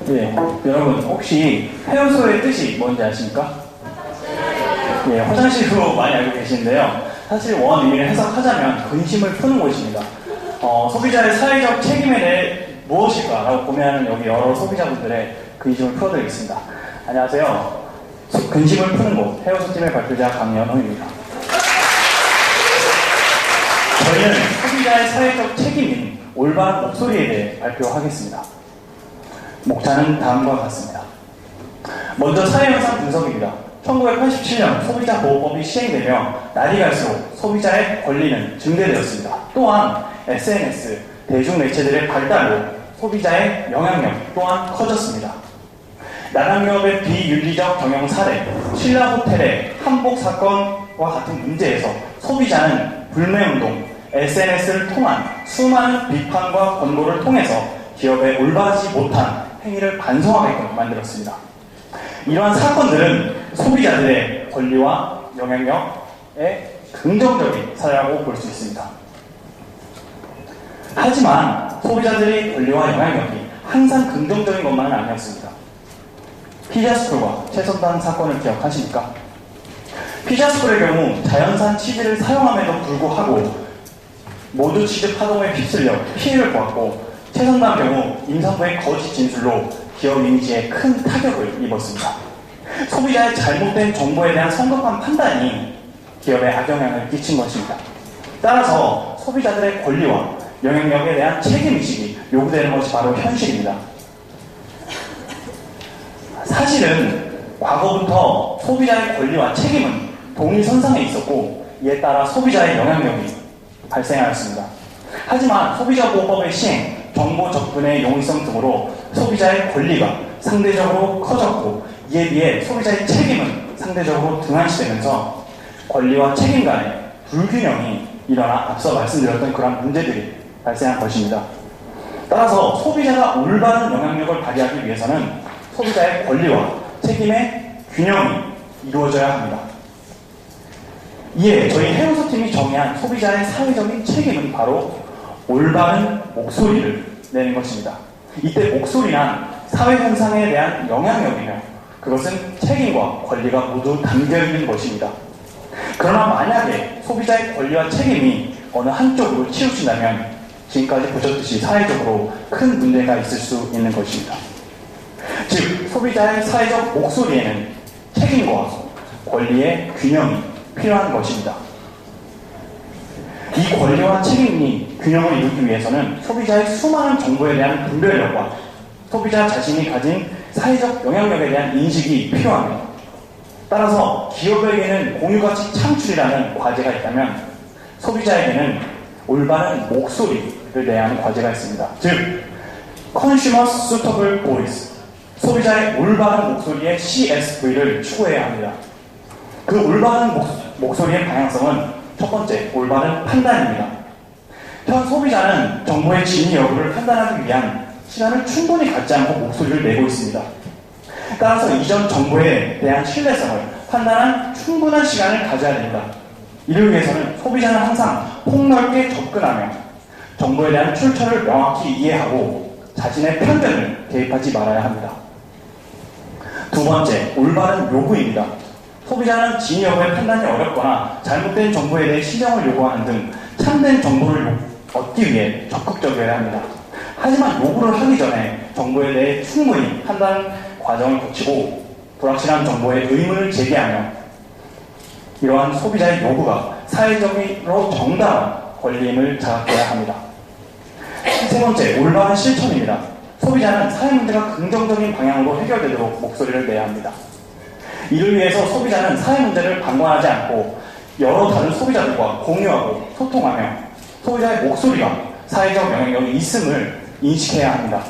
예, 여러분 혹시 해요소의 뜻이 뭔지 아십니까? 예, 화장실로 많이 알고 계시는데요. 사실 원 의미를 해석하자면 근심을 푸는 곳입니다. 소비자의 사회적 책임에 대해 무엇일까라고 고민하는 여기 여러 소비자분들의 근심을 풀어드리겠습니다. 안녕하세요. 근심을 푸는 곳 해요소팀의 발표자 강연호입니다. 저희는 소비자의 사회적 책임인 올바른 목소리에 대해 발표하겠습니다. 목차는 다음과 같습니다. 먼저 사회현상 분석입니다. 1987년 소비자보호법이 시행되며 날이 갈수록 소비자의 권리는 증대되었습니다. 또한 SNS, 대중매체들의 발달로 소비자의 영향력 또한 커졌습니다. 나남유업의 비윤리적 경영 사례, 신라호텔의 한복 사건과 같은 문제에서 소비자는 불매운동, SNS를 통한 수많은 비판과 권고를 통해서 기업의 올바르지 못한 행위를 반성하게끔 만들었습니다. 이러한 사건들은 소비자들의 권리와 영향력의 긍정적인 사례라고 볼 수 있습니다. 하지만 소비자들의 권리와 영향력이 항상 긍정적인 것만은 아니었습니다. 피자스쿨과 최선단 사건을 기억하십니까? 피자스쿨의 경우 자연산 치즈를 사용함에도 불구하고 모두 치즈 파동에 휩쓸려 피해를 보았고, 최선단 경우 임산부의 거짓 진술로 기업 이미지에 큰 타격을 입었습니다. 소비자의 잘못된 정보에 대한 성급한 판단이 기업에 악영향을 끼친 것입니다. 따라서 소비자들의 권리와 영향력에 대한 책임의식이 요구되는 것이 바로 현실입니다. 사실은 과거부터 소비자의 권리와 책임은 동일선상에 있었고, 이에 따라 소비자의 영향력이 발생하였습니다. 하지만 소비자보호법의 시행, 정보 접근의 용이성 등으로 소비자의 권리가 상대적으로 커졌고, 이에 비해 소비자의 책임은 상대적으로 등한시되면서 권리와 책임 간의 불균형이 일어나 앞서 말씀드렸던 그런 문제들이 발생한 것입니다. 따라서 소비자가 올바른 영향력을 발휘하기 위해서는 소비자의 권리와 책임의 균형이 이루어져야 합니다. 이에 저희 해요소팀이 정의한 소비자의 사회적인 책임은 바로 올바른 목소리를 내는 것입니다. 이때 목소리란 사회현상에 대한 영향력이며 그것은 책임과 권리가 모두 담겨있는 것입니다. 그러나 만약에 소비자의 권리와 책임이 어느 한쪽으로 치우친다면 지금까지 보셨듯이 사회적으로 큰 문제가 있을 수 있는 것입니다. 즉, 소비자의 사회적 목소리에는 책임과 권리의 균형이 필요한 것입니다. 이 권리와 책임이 균형을 이루기 위해서는 소비자의 수많은 정보에 대한 분별력과 소비자 자신이 가진 사회적 영향력에 대한 인식이 필요합니다. 따라서 기업에게는 공유가치 창출이라는 과제가 있다면 소비자에게는 올바른 목소리를 내야 하는 과제가 있습니다. 즉, Consumers Suitable Voice, 소비자의 올바른 목소리의 CSV를 추구해야 합니다. 그 올바른 목소리의 방향성은 첫 번째, 올바른 판단입니다. 현 소비자는 정보의 진위 여부를 판단하기 위한 시간을 충분히 갖지 않고 목소리를 내고 있습니다. 따라서 이전 정보에 대한 신뢰성을 판단한 충분한 시간을 가져야 됩니다. 이를 위해서는 소비자는 항상 폭넓게 접근하며 정보에 대한 출처를 명확히 이해하고 자신의 편견을 대입하지 말아야 합니다. 두 번째, 올바른 요구입니다. 소비자는 진위 여부의 판단이 어렵거나 잘못된 정보에 대해 실명을 요구하는 등 참된 정보를 얻기 위해 적극적이어야 합니다. 하지만 요구를 하기 전에 정보에 대해 충분히 판단 과정을 거치고 불확실한 정보에 의문을 제기하며 이러한 소비자의 요구가 사회적으로 정당한 권리임을 자각해야 합니다. 세 번째, 올바른 실천입니다. 소비자는 사회 문제가 긍정적인 방향으로 해결되도록 목소리를 내야 합니다. 이를 위해서 소비자는 사회 문제를 방관하지 않고 여러 다른 소비자들과 공유하고 소통하며 소비자의 목소리가 사회적 영향력이 있음을 인식해야 합니다.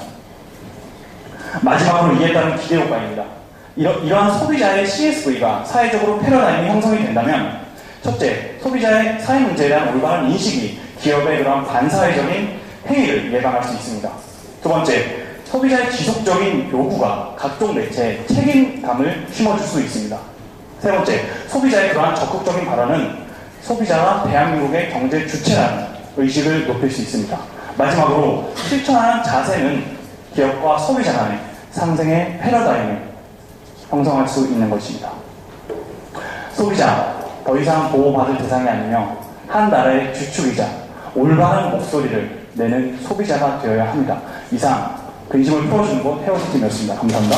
마지막으로 이에 따른 기대효과입니다. 이러한 소비자의 CSV가 사회적으로 패러다임이 형성이 된다면 첫째, 소비자의 사회 문제에 대한 올바른 인식이 기업의 그런 반사회적인 행위를 예방할 수 있습니다. 두 번째, 소비자의 지속적인 요구가 각종 매체에 책임감을 심어줄 수 있습니다. 세 번째, 소비자의 그러한 적극적인 발언은 소비자가 대한민국의 경제 주체라는 의식을 높일 수 있습니다. 마지막으로 실천하는 자세는 기업과 소비자 간의 상생의 패러다임을 형성할 수 있는 것입니다. 소비자, 더 이상 보호받을 대상이 아니며 한 나라의 주축이자 올바른 목소리를 내는 소비자가 되어야 합니다. 이상 근심을 풀어주는 곳 헤어스팀이었습니다. 감사합니다.